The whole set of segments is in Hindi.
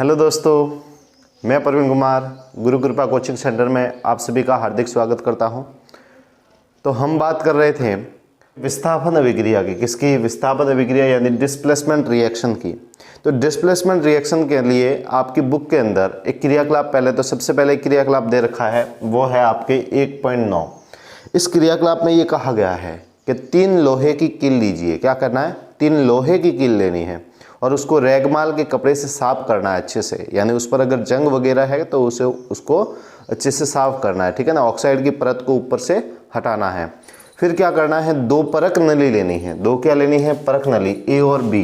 हेलो दोस्तों, मैं प्रवीण कुमार गुरु कृपा कोचिंग सेंटर में आप सभी का हार्दिक स्वागत करता हूं। तो हम बात कर रहे थे विस्थापन अभिक्रिया की। किसकी? विस्थापन अभिक्रिया यानी डिस्प्लेसमेंट रिएक्शन की। तो डिस्प्लेसमेंट रिएक्शन के लिए आपकी बुक के अंदर एक क्रियाकलाप, पहले तो सबसे पहले एक क्रियाकलाप दे रखा है, वो है आपके 1.9। इस क्रियाकलाप में ये कहा गया है कि 3 लोहे की कील लीजिए। क्या करना है? 3 लोहे की कील लेनी है और उसको रैगमाल के कपड़े से साफ करना है अच्छे से, यानी उस पर अगर जंग वगैरह है तो उसको अच्छे से साफ करना है, ठीक है ना। ऑक्साइड की परत को ऊपर से हटाना है। फिर क्या करना है? 2 परख नली लेनी है। 2 क्या लेनी है? परख नली, ए और बी।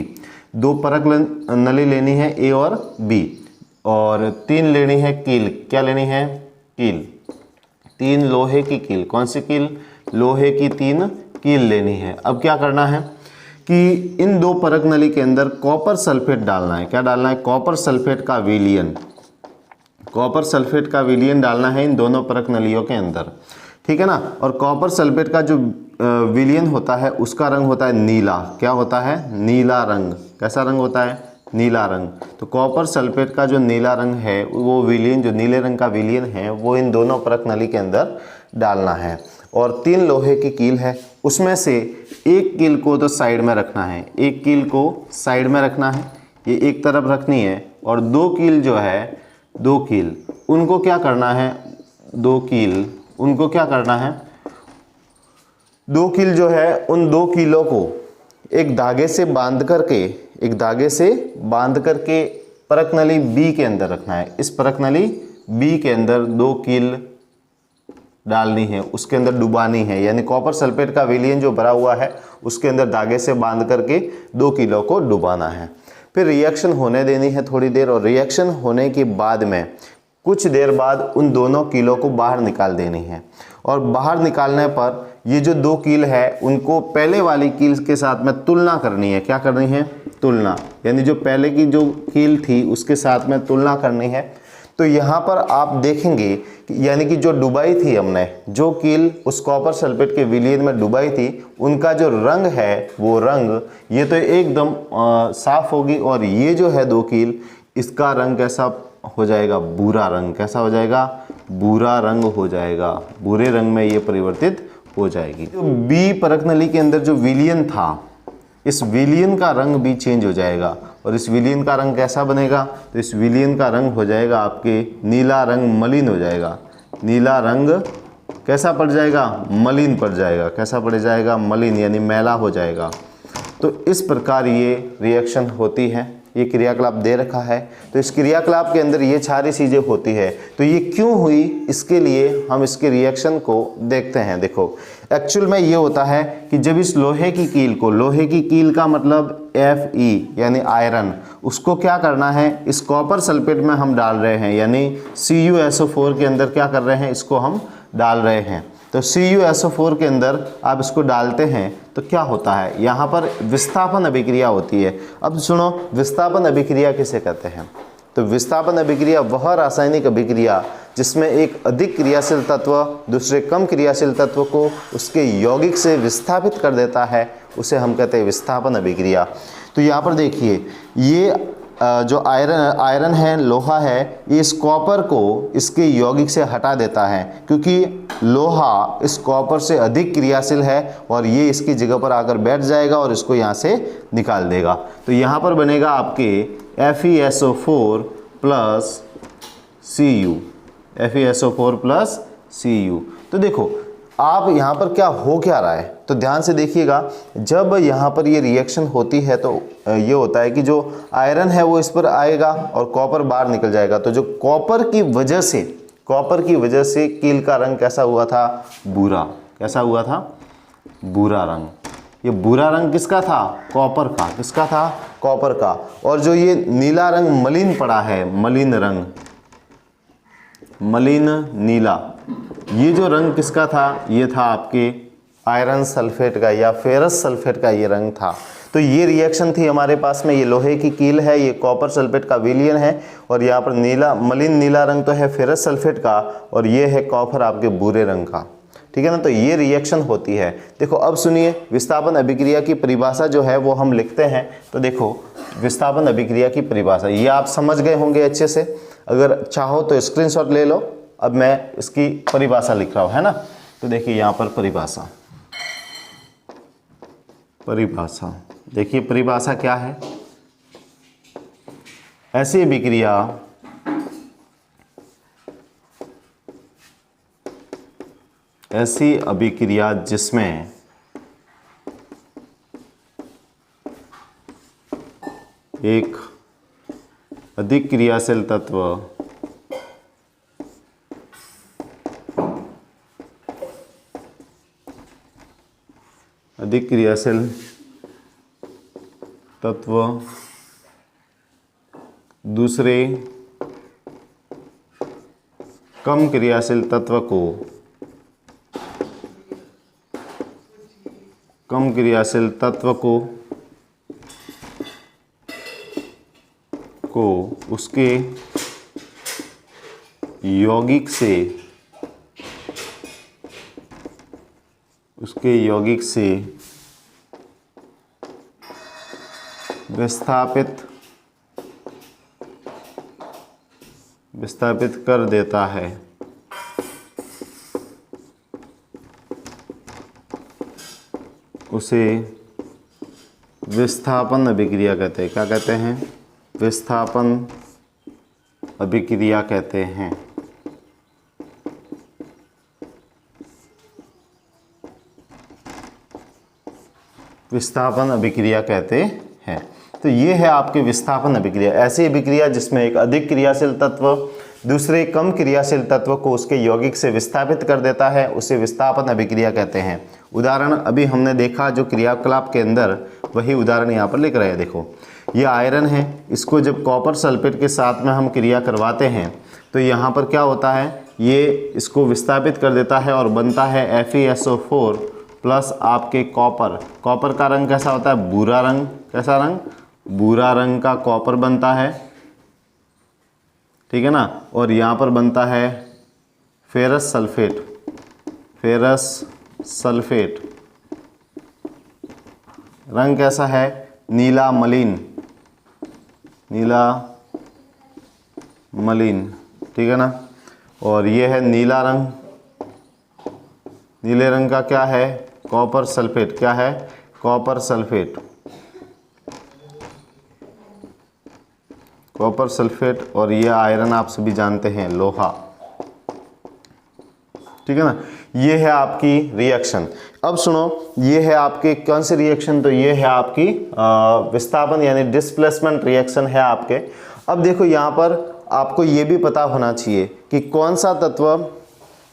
2 परख नली लेनी है, ए और बी। और 3 लेनी है कील। क्या लेनी है? कील। 3 लोहे की कील। कौन सी कील? लोहे की 3 कील लेनी है। अब क्या करना है कि इन 2 परख नली के अंदर कॉपर सल्फेट डालना है। क्या डालना है? कॉपर सल्फेट का विलयन। कॉपर सल्फेट का विलयन डालना है इन दोनों परख नलियों के अंदर, ठीक है ना। और कॉपर सल्फेट का जो विलयन होता है उसका रंग होता है नीला। क्या होता है? नीला रंग। कैसा रंग होता है? नीला रंग। तो कॉपर सल्फेट का जो नीला रंग है, वो विलयन, जो नीले रंग का विलयन है, वो इन दोनों परख नली के अंदर डालना है। और 3 लोहे की कील है, उसमें से एक कील को तो साइड में रखना है। एक कील को साइड में रखना है, ये एक तरफ रखनी है। और 2 कील जो है, 2 कील, उनको क्या करना है? 2 कील, उनको क्या करना है? 2 कील जो है, उन 2 कीलों को एक धागे से बांध करके, एक धागे से बांध करके परख नली बी के अंदर रखना है। इस परख नली बी के अंदर 2 कील डालनी है, उसके अंदर डुबानी है, यानी कॉपर सल्फेट का विलयन जो भरा हुआ है उसके अंदर धागे से बांध करके 2 कीलों को डुबाना है। फिर रिएक्शन होने देनी है थोड़ी देर, और रिएक्शन होने के बाद में कुछ देर बाद उन दोनों कीलों को बाहर निकाल देनी है। और बाहर निकालने पर ये जो 2 कील है उनको पहले वाली कील के साथ में तुलना करनी है। क्या करनी है? तुलना, यानी जो पहले की जो कील थी उसके साथ में तुलना करनी है। तो यहाँ पर आप देखेंगे यानी कि जो डुबाई थी हमने, जो कील उस कॉपर सल्फेट के विलयन में डुबाई थी, उनका जो रंग है वो रंग ये तो एकदम साफ होगी। और ये जो है 2 कील, इसका रंग कैसा हो जाएगा? भूरा रंग। कैसा हो जाएगा? भूरा रंग हो जाएगा। भूरे रंग में ये परिवर्तित हो जाएगी। जो बी परख नली के अंदर जो विलयन था, इस विलयन का रंग भी चेंज हो जाएगा। और इस विलयन का रंग कैसा बनेगा? तो इस विलयन का रंग हो जाएगा आपके नीला रंग, मलिन हो जाएगा। नीला रंग कैसा पड़ जाएगा? मलिन पड़ जाएगा। कैसा पड़ जाएगा? मलिन, यानी मैला हो जाएगा। तो इस प्रकार ये रिएक्शन होती है। ये क्रियाकलाप दे रखा है, तो इस क्रियाकलाप के अंदर ये सारी चीज़ें होती है। तो ये क्यों हुई, इसके लिए हम इसके रिएक्शन को देखते हैं। देखो, एक्चुअल में ये होता है कि जब इस लोहे की कील को, लोहे की कील का मतलब Fe यानी आयरन, उसको क्या करना है? इस कॉपर सल्फेट में हम डाल रहे हैं, यानी CuSO4 के अंदर क्या कर रहे हैं? इसको हम डाल रहे हैं। तो CuSO4 के अंदर आप इसको डालते हैं तो क्या होता है? यहाँ पर विस्थापन अभिक्रिया होती है। अब सुनो, विस्थापन अभिक्रिया किसे कहते हैं? तो विस्थापन अभिक्रिया वह रासायनिक अभिक्रिया जिसमें एक अधिक क्रियाशील तत्व दूसरे कम क्रियाशील तत्व को उसके यौगिक से विस्थापित कर देता है, उसे हम कहते हैं विस्थापन अभिक्रिया। तो यहाँ पर देखिए, ये जो आयरन है, लोहा है, ये इस कॉपर को इसके यौगिक से हटा देता है, क्योंकि लोहा इस कॉपर से अधिक क्रियाशील है और ये इसकी जगह पर आकर बैठ जाएगा और इसको यहाँ से निकाल देगा। तो यहाँ पर बनेगा आपके FeSO4 plus Cu, FeSO4 plus Cu। तो देखो आप यहाँ पर क्या हो क्या रहा है, तो ध्यान से देखिएगा। जब यहाँ पर ये रिएक्शन होती है तो ये होता है कि जो आयरन है वो इस पर आएगा और कॉपर बाहर निकल जाएगा। तो जो कॉपर की वजह से कील का रंग कैसा हुआ था? भूरा। कैसा हुआ था? भूरा रंग। ये भूरा रंग किसका था? कॉपर का। किसका था? कॉपर का। और जो ये नीला रंग मलिन पड़ा है, मलिन रंग, मलिन नीला, ये जो रंग किसका था? ये था आपके आयरन सल्फेट का या फेरस सल्फेट का ये रंग था। तो ये रिएक्शन थी हमारे पास में। ये लोहे की कील है, ये कॉपर सल्फेट का विलयन है, और यहाँ पर नीला, मलिन नीला रंग तो है फेरस सल्फेट का, और ये है कॉपर आपके भूरे रंग का। ठीक है ना। तो ये रिएक्शन होती है। देखो अब सुनिए, विस्थापन अभिक्रिया की परिभाषा जो है वो हम लिखते हैं। तो देखो विस्थापन अभिक्रिया की परिभाषा ये आप समझ गए होंगे अच्छे से, अगर चाहो तो स्क्रीनशॉट ले लो। अब मैं इसकी परिभाषा लिख रहा हूँ, है ना। तो देखिए यहाँ पर परिभाषा देखिए परिभाषा क्या है। ऐसी अभिक्रिया जिसमें एक अधिक क्रियाशील तत्व दूसरे कम क्रियाशील तत्व को उसके यौगिक से विस्थापित कर देता है, उसे विस्थापन अभिक्रिया कहते हैं। क्या कहते हैं? विस्थापन अभिक्रिया कहते हैं। विस्थापन अभिक्रिया कहते हैं। तो ये है आपकी विस्थापन अभिक्रिया, ऐसी अभिक्रिया जिसमें एक अधिक क्रियाशील तत्व दूसरे कम क्रियाशील तत्व को उसके यौगिक से विस्थापित कर देता है, उसे विस्थापन अभिक्रिया कहते हैं। उदाहरण अभी हमने देखा जो क्रियाकलाप के अंदर, वही उदाहरण यहाँ पर लिख रहे हैं। देखो ये आयरन है, इसको जब कॉपर सल्फेट के साथ में हम क्रिया करवाते हैं तो यहाँ पर क्या होता है, ये इसको विस्थापित कर देता है और बनता है FeSO4 प्लस आपके कॉपर का रंग कैसा होता है? भूरा रंग। कैसा रंग? भूरा रंग का कॉपर बनता है, ठीक है ना। और यहाँ पर बनता है फेरस सल्फेट। रंग कैसा है? नीला मलिन, ठीक है ना। और ये है नीला रंग, नीले रंग का क्या है? Copper sulphate. क्या है? Copper sulphate. और ये आयरन आप सभी जानते हैं, लोहा, ठीक है ना। ये है आपकी रिएक्शन। अब सुनो, ये है आपके कौन सी रिएक्शन? तो ये है आपकी विस्थापन यानी डिस्प्लेसमेंट रिएक्शन है आपके। अब देखो यहाँ पर आपको ये भी पता होना चाहिए कि कौन सा तत्व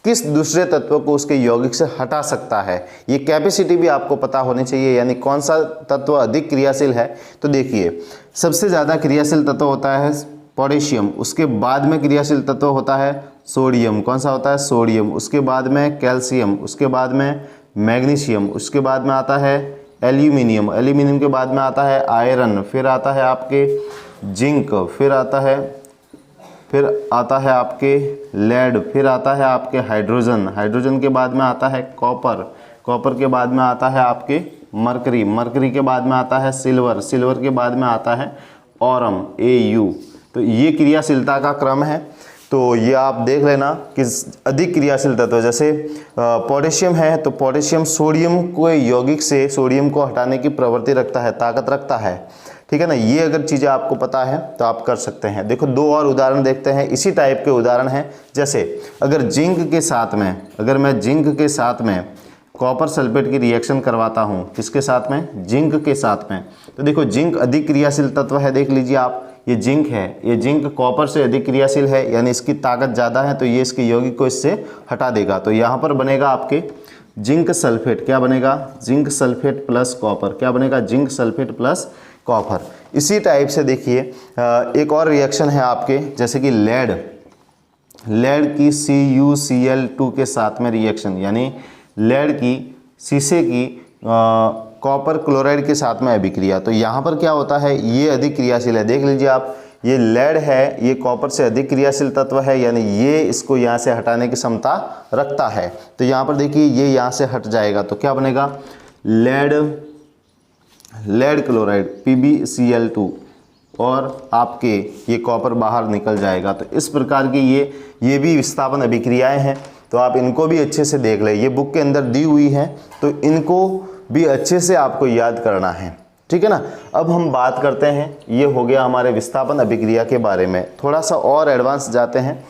किस दूसरे तत्व को उसके यौगिक से हटा सकता है। ये कैपेसिटी भी आपको पता होनी चाहिए, यानी कौन सा तत्व अधिक क्रियाशील है। तो देखिए सबसे ज़्यादा क्रियाशील तत्व होता है पोटेशियम, उसके बाद में क्रियाशील तत्व होता है सोडियम। कौन सा होता है? सोडियम। उसके बाद में कैल्शियम, उसके बाद में मैग्नीशियम, उसके बाद में आता है एल्यूमिनियम के बाद में आता है आयरन, फिर आता है आपके जिंक, फिर आता है आपके लेड, फिर आता है आपके हाइड्रोजन के बाद में आता है कॉपर के बाद में आता है आपके मरकरी के बाद में आता है सिल्वर के बाद में आता है ऑरम Au। तो ये क्रियाशीलता का क्रम है। तो ये आप देख लेना कि अधिक क्रियाशील तत्व जैसे पोटेशियम है, तो पोटेशियम सोडियम को यौगिक से सोडियम को हटाने की प्रवृत्ति रखता है, ताकत रखता है, ठीक है ना। ये अगर चीज़ें आपको पता है तो आप कर सकते हैं। देखो दो और उदाहरण देखते हैं, इसी टाइप के उदाहरण हैं। जैसे अगर मैं जिंक के साथ में कॉपर सल्फेट की रिएक्शन करवाता हूँ, किसके साथ में? जिंक के साथ में। तो देखो जिंक अधिक क्रियाशील तत्व है, देख लीजिए आप, ये जिंक है, ये जिंक कॉपर से अधिक क्रियाशील है, यानी इसकी ताकत ज़्यादा है, तो ये इसके यौगिक को इससे हटा देगा। तो यहाँ पर बनेगा आपके जिंक सल्फेट। क्या बनेगा? Zinc sulphate plus copper. क्या बनेगा? Zinc sulphate plus copper. इसी टाइप से देखिए एक और रिएक्शन है आपके, जैसे कि लेड की CuCl2 के साथ में रिएक्शन, यानी लेड की शीशे की कॉपर क्लोराइड के साथ में अभिक्रिया। तो यहाँ पर क्या होता है? ये अधिक क्रियाशील है, देख लीजिए आप, ये लेड है, ये कॉपर से अधिक क्रियाशील तत्व है, यानी ये इसको यहाँ से हटाने की क्षमता रखता है। तो यहाँ पर देखिए ये यहाँ से हट जाएगा तो क्या बनेगा, लेड क्लोराइड PbCl2 और आपके ये कॉपर बाहर निकल जाएगा। तो इस प्रकार की ये भी विस्थापन अभिक्रियाएं हैं, तो आप इनको भी अच्छे से देख लें, ये बुक के अंदर दी हुई है तो इनको भी अच्छे से आपको याद करना है, ठीक है ना। अब हम बात करते हैं, ये हो गया हमारे विस्थापन अभिक्रिया के बारे में, थोड़ा सा और एडवांस जाते हैं।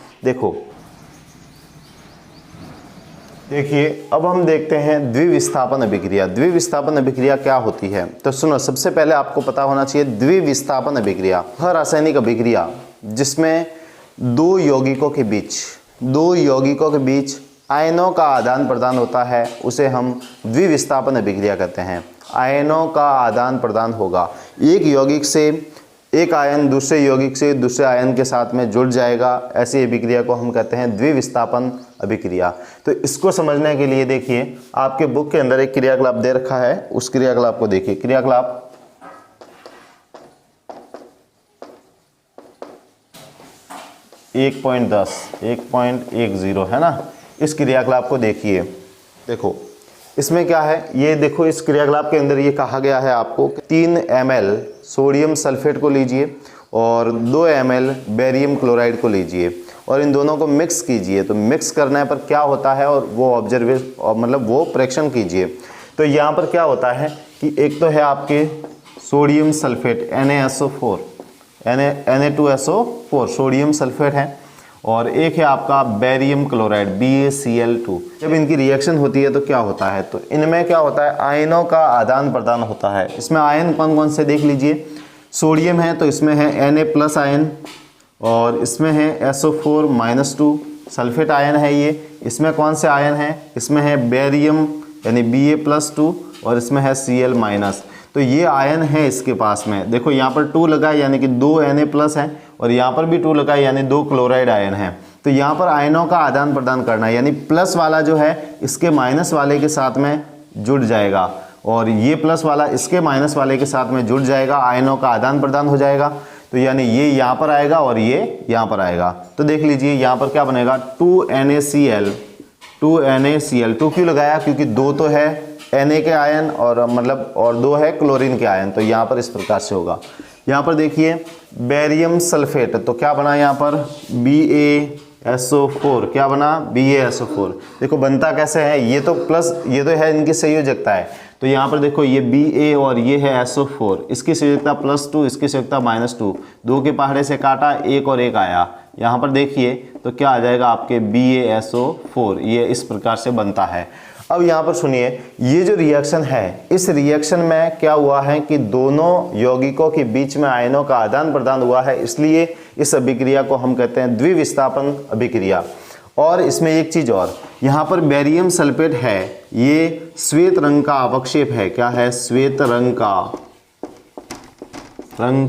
देखिए अब हम देखते हैं द्विविस्थापन अभिक्रिया। द्विविस्थापन अभिक्रिया क्या होती है, तो सुनो, सबसे पहले आपको पता होना चाहिए द्विविस्थापन अभिक्रिया वह रासायनिक अभिक्रिया जिसमें दो यौगिकों के बीच आयनों का आदान प्रदान होता है, उसे हम द्विविस्थापन अभिक्रिया कहते हैं। आयनों का आदान प्रदान होगा, एक यौगिक से एक आयन दूसरे यौगिक से दूसरे आयन के साथ में जुड़ जाएगा, ऐसी अभिक्रिया को हम कहते हैं द्विविस्थापन अभिक्रिया। तो इसको समझने के लिए देखिए आपके बुक के अंदर एक क्रियाकलाप दे रखा है, उस क्रियाकलाप को देखिए। क्रियाकलाप 1.10 है ना, इस क्रियाकलाप को देखिए। देखो इसमें क्या है, ये देखो इस क्रियाकलाप के अंदर ये कहा गया है आपको 3 ml सोडियम सल्फेट को लीजिए और 2 ml बेरियम क्लोराइड को लीजिए और इन दोनों को मिक्स कीजिए। तो मिक्स करने पर क्या होता है और वो वो प्रेक्षण कीजिए। तो यहाँ पर क्या होता है कि एक तो है आपके sodium sulphate Na2SO4 sodium sulphate है, और एक है आपका बेरियम क्लोराइड BaCl2। जब इनकी रिएक्शन होती है तो क्या होता है, तो इनमें क्या होता है, आयनों का आदान प्रदान होता है। इसमें आयन कौन कौन से देख लीजिए, सोडियम है तो इसमें है Na+ आयन, और इसमें है SO4-2 सल्फेट आयन है ये। इसमें कौन से आयन है, इसमें है बेरियम यानी Ba+2 और इसमें है Cl-। तो ये आयन है इसके पास में, देखो यहाँ पर 2 लगा है यानी कि 2 Na+ है, और यहाँ पर भी 2 लगा है यानी 2 क्लोराइड आयन है। तो यहाँ पर आयनों का आदान प्रदान करना है, यानी प्लस वाला जो है इसके माइनस वाले के साथ में जुड़ जाएगा, और ये प्लस वाला इसके माइनस वाले के साथ में जुड़ जाएगा, आयनों का आदान प्रदान हो जाएगा। तो यानी ये यहाँ पर आएगा और ये यहाँ पर आएगा। तो देख लीजिए यहाँ पर क्या बनेगा, 2NaCl। 2 क्यों लगाया, क्योंकि 2 तो है Na के आयन और और 2 है क्लोरीन के आयन, तो यहाँ पर इस प्रकार से होगा। यहाँ पर देखिए बेरियम सल्फेट, तो क्या बना यहाँ पर BaSO4, क्या बना BaSO4। देखो बनता कैसे है, ये तो प्लस, ये तो है इनकी संयोजकता है। तो यहाँ पर देखो ये Ba और ये है SO4, इसकी संयोजकता +2, इसकी संयोजकता -2, 2 के पहाड़े से काटा 1 और 1 आया। यहाँ पर देखिए तो क्या आ जाएगा आपके BaSO4, ये इस प्रकार से बनता है। अब यहाँ पर सुनिए, ये जो रिएक्शन है, इस रिएक्शन में क्या हुआ है कि दोनों यौगिकों के बीच में आयनों का आदान प्रदान हुआ है, इसलिए इस अभिक्रिया को हम कहते हैं द्विविस्थापन अभिक्रिया। और इसमें एक चीज और, यहाँ पर बेरियम सल्फेट है, ये श्वेत रंग का अवक्षेप है। क्या है, श्वेत रंग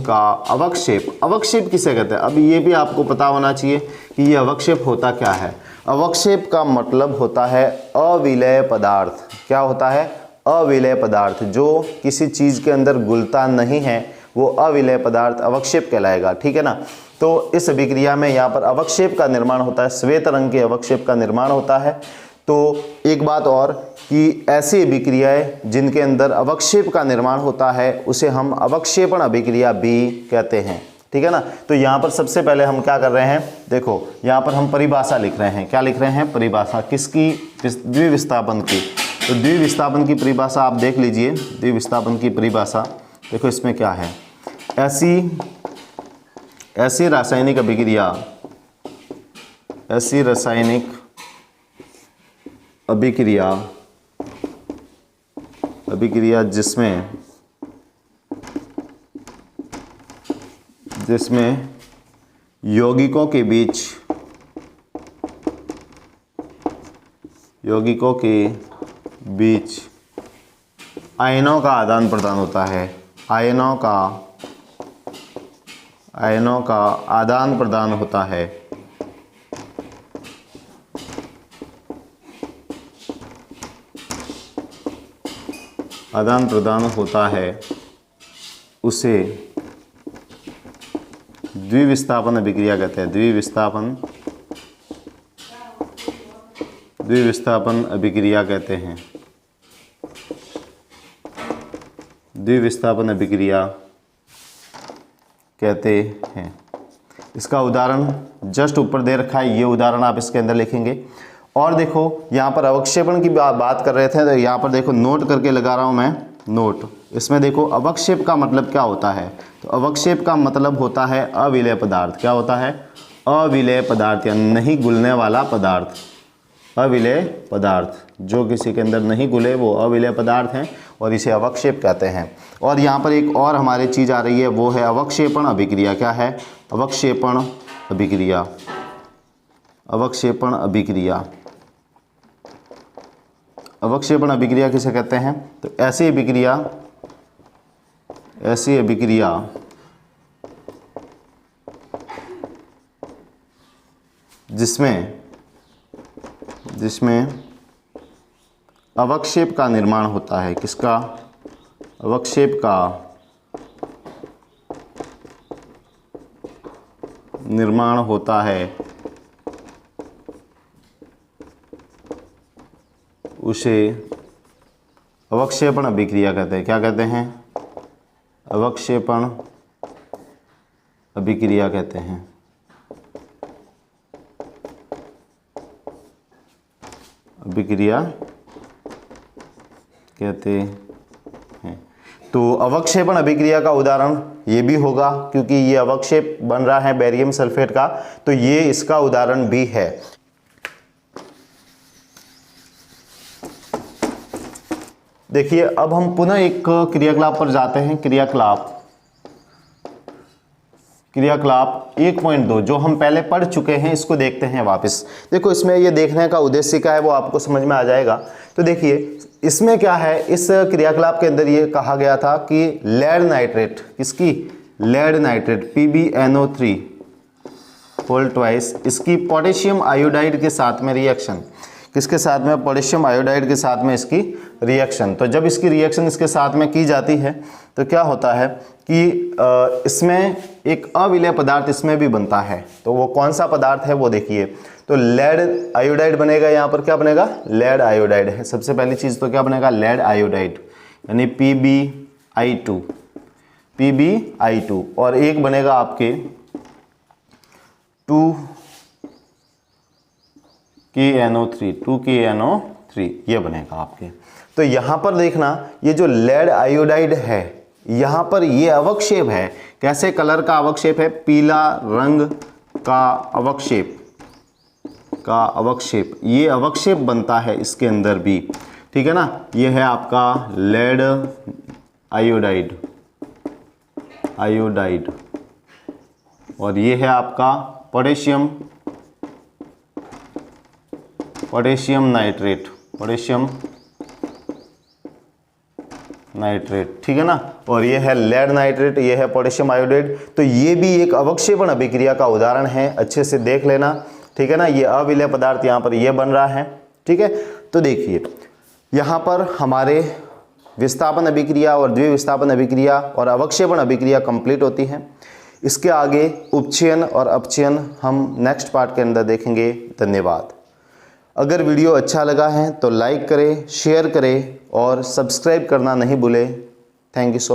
का अवक्षेप। अवक्षेप किसे कहते हैं, अब ये भी आपको पता होना चाहिए कि ये अवक्षेप होता क्या है। अवक्षेप का मतलब होता है अविलय पदार्थ। क्या होता है, अविलय पदार्थ, जो किसी चीज़ के अंदर घुलता नहीं है, वो अविलय पदार्थ अवक्षेप कहलाएगा, ठीक है ना। तो इस अभिक्रिया में यहाँ पर अवक्षेप का निर्माण होता है, श्वेत रंग के अवक्षेप का निर्माण होता है। तो एक बात और कि ऐसी अभिक्रियाएं जिनके अंदर अवक्षेप का निर्माण होता है उसे हम अवक्षेपण अभिक्रिया भी कहते हैं, ठीक है ना। तो यहाँ पर सबसे पहले हम क्या कर रहे हैं, देखो यहाँ पर हम परिभाषा लिख रहे हैं। क्या लिख रहे हैं, परिभाषा किसकी, द्विविस्थापन की। तो द्विविस्थापन की परिभाषा आप देख लीजिए। द्विविस्थापन की परिभाषा देखो, इसमें क्या है, ऐसी रासायनिक अभिक्रिया जिसमें यौगिकों के बीच आयनों का आदान प्रदान होता है। आयनों का आदान प्रदान होता है। उसे द्विविस्थापन अभिक्रिया कहते हैं। द्विविस्थापन अभिक्रिया कहते हैं। द्विविस्थापन अभिक्रिया कहते हैं। इसका उदाहरण जस्ट ऊपर दे रखा है, ये उदाहरण आप इसके अंदर लिखेंगे। और देखो यहाँ पर अवक्षेपण की बात कर रहे थे, तो यहाँ पर देखो नोट करके लगा रहा हूँ मैं, नोट। इसमें देखो अवक्षेप का मतलब क्या होता है, तो अवक्षेप का मतलब होता है अविलेय पदार्थ। क्या होता है? अविलेय पदार्थ, या नहीं घुलने वाला पदार्थ। अविलेय पदार्थ जो किसी के अंदर नहीं घुले वो अविलेय पदार्थ हैं और इसे अवक्षेप कहते हैं। और यहाँ पर एक और हमारी चीज़ आ रही है, वो है अवक्षेपण अभिक्रिया। क्या है? अवक्षेपण अभिक्रिया। अवक्षेपण अभिक्रिया। अवक्षेपण अभिक्रिया किसे कहते हैं? तो ऐसी अभिक्रिया जिसमें अवक्षेप का निर्माण होता है। किसका? अवक्षेप का निर्माण होता है, उसे अवक्षेपण अभिक्रिया कहते हैं। क्या कहते हैं? अवक्षेपण अभिक्रिया कहते हैं। अभिक्रिया कहते हैं। तो अवक्षेपण अभिक्रिया का उदाहरण ये भी होगा, क्योंकि ये अवक्षेप बन रहा है बेरियम सल्फेट का, तो ये इसका उदाहरण भी है। देखिए अब हम पुनः एक क्रियाकलाप पर जाते हैं। क्रियाकलाप 1.2 जो हम पहले पढ़ चुके हैं, इसको देखते हैं वापस। देखो इसमें ये देखने का उद्देश्य क्या है वो आपको समझ में आ जाएगा। तो देखिए इसमें क्या है, इस क्रियाकलाप के अंदर ये कहा गया था कि लेड नाइट्रेट, किसकी? Lead nitrate PbNO3 whole twice, इसकी पोटेशियम आयोडाइड के साथ में रिएक्शन। किसके साथ में? पोटेशियम आयोडाइड के साथ में इसकी रिएक्शन। तो जब इसकी रिएक्शन इसके साथ में की जाती है तो क्या होता है कि इसमें एक अविलेय पदार्थ इसमें भी बनता है। तो वो कौन सा पदार्थ है वो देखिए। तो लेड आयोडाइड बनेगा। यहाँ पर क्या बनेगा? लेड आयोडाइड है। सबसे पहली चीज़ तो क्या बनेगा? लेड आयोडाइड, यानी PbI2। और एक बनेगा आपके 2KNO3 ये बनेगा आपके। तो यहाँ पर देखना, ये जो लेड आयोडाइड है यहाँ पर ये अवक्षेप है। कैसे कलर का अवक्षेप है? पीला रंग का अवक्षेप। ये अवक्षेप बनता है इसके अंदर भी, ठीक है ना। ये है आपका लेड आयोडाइड और ये है आपका पोटेशियम नाइट्रेट, ठीक है ना। और ये है लेड नाइट्रेट, ये है पोटेशियम आयोडाइड। तो ये भी एक अवक्षेपण अभिक्रिया का उदाहरण है, अच्छे से देख लेना, ठीक है ना। ये अविलेय पदार्थ यहाँ पर ये बन रहा है, ठीक है। तो देखिए यहाँ पर हमारे विस्थापन अभिक्रिया और द्विविस्थापन अभिक्रिया और अवक्षेपण अभिक्रिया कंप्लीट होती है। इसके आगे उपचयन और अपचयन हम नेक्स्ट पार्ट के अंदर देखेंगे। धन्यवाद। अगर वीडियो अच्छा लगा है तो लाइक करें, शेयर करें और सब्सक्राइब करना नहीं भूलें। Thank you so much.